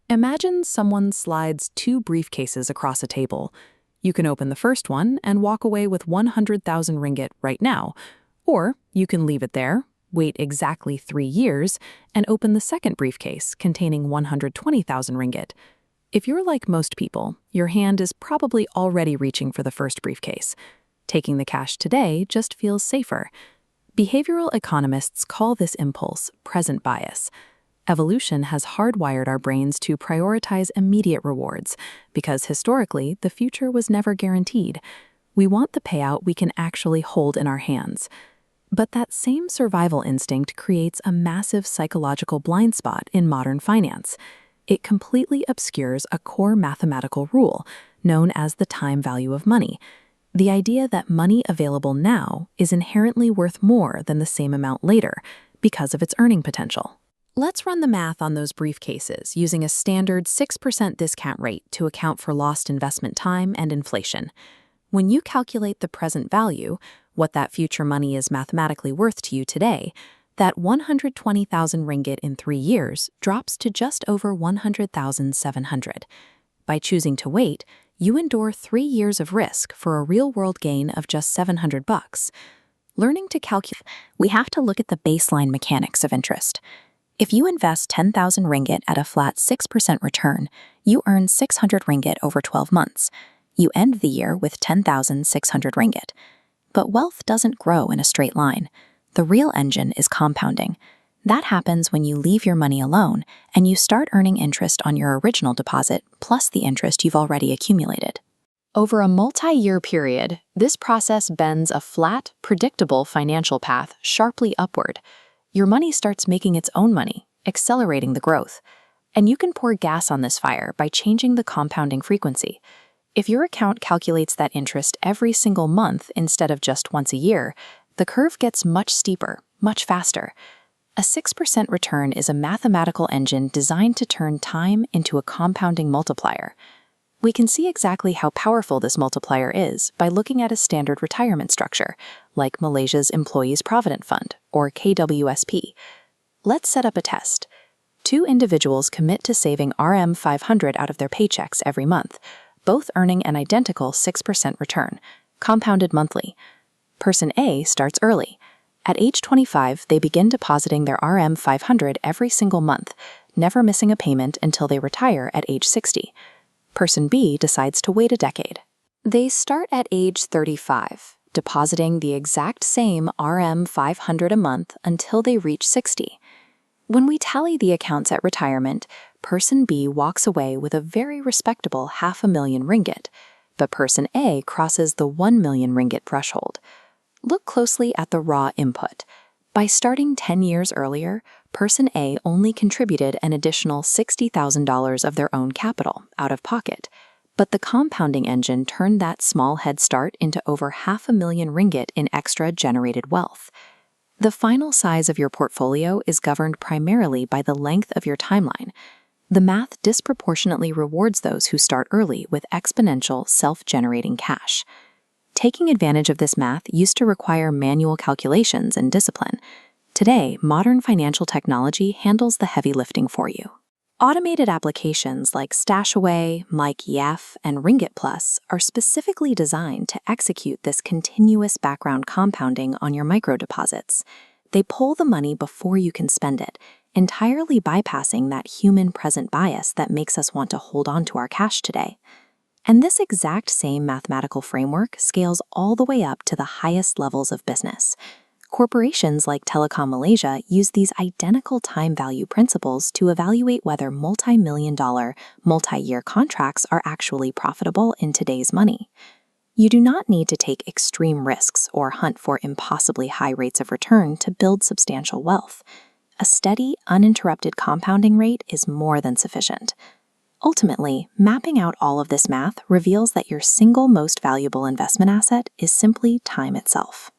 Imagine someone slides two briefcases across a table. You can open the first one and walk away with 100,000 ringgit right now, or you can leave it there, wait exactly 3 years, and open the second briefcase containing 120,000 ringgit. If you're like most people, your hand is probably already reaching for the first briefcase. Taking the cash today just feels safer. Behavioral economists call this impulse present bias. Evolution has hardwired our brains to prioritize immediate rewards because historically, the future was never guaranteed. We want the payout we can actually hold in our hands. But that same survival instinct creates a massive psychological blind spot in modern finance. It completely obscures a core mathematical rule known as the time value of money. The idea that money available now is inherently worth more than the same amount later because of its earning potential. Let's run the math on those briefcases using a standard 6% discount rate to account for lost investment time and inflation. When you calculate the present value, what that future money is mathematically worth to you today, that 120,000 ringgit in 3 years drops to just over 100,700. By choosing to wait, you endure 3 years of risk for a real-world gain of just 700 bucks. Learning to calculate, we have to look at the baseline mechanics of interest. If you invest 10,000 ringgit at a flat 6% return, you earn 600 ringgit over 12 months. You end the year with 10,600 ringgit. But wealth doesn't grow in a straight line. The real engine is compounding. That happens when you leave your money alone and you start earning interest on your original deposit plus the interest you've already accumulated. Over a multi-year period, this process bends a flat, predictable financial path sharply upward. Your money starts making its own money, accelerating the growth. And you can pour gas on this fire by changing the compounding frequency. If your account calculates that interest every single month instead of just once a year, the curve gets much steeper, much faster. A 6% return is a mathematical engine designed to turn time into a compounding multiplier. We can see exactly how powerful this multiplier is by looking at a standard retirement structure, like Malaysia's Employees Provident Fund, or KWSP. Let's set up a test. 2 individuals commit to saving RM500 out of their paychecks every month, both earning an identical 6% return, compounded monthly. Person A starts early. At age 25, they begin depositing their RM500 every single month, never missing a payment until they retire at age 60. Person B decides to wait a decade. They start at age 35, depositing the exact same RM500 a month until they reach 60. When we tally the accounts at retirement, Person B walks away with a very respectable 500,000 ringgit, but Person A crosses the 1 million ringgit threshold. Look closely at the raw input. By starting 10 years earlier, Person A only contributed an additional $60,000 of their own capital out of pocket, but the compounding engine turned that small head start into over 500,000 ringgit in extra generated wealth. The final size of your portfolio is governed primarily by the length of your timeline. The math disproportionately rewards those who start early with exponential, self-generating cash. Taking advantage of this math used to require manual calculations and discipline. Today, modern financial technology handles the heavy lifting for you. Automated applications like Stashaway, MikeYef, and Ringgit Plus are specifically designed to execute this continuous background compounding on your microdeposits. They pull the money before you can spend it, entirely bypassing that human present bias that makes us want to hold on to our cash today. And this exact same mathematical framework scales all the way up to the highest levels of business. Corporations like Telekom Malaysia use these identical time value principles to evaluate whether multi-million-dollar, multi-year contracts are actually profitable in today's money. You do not need to take extreme risks or hunt for impossibly high rates of return to build substantial wealth. A steady, uninterrupted compounding rate is more than sufficient. Ultimately, mapping out all of this math reveals that your single most valuable investment asset is simply time itself.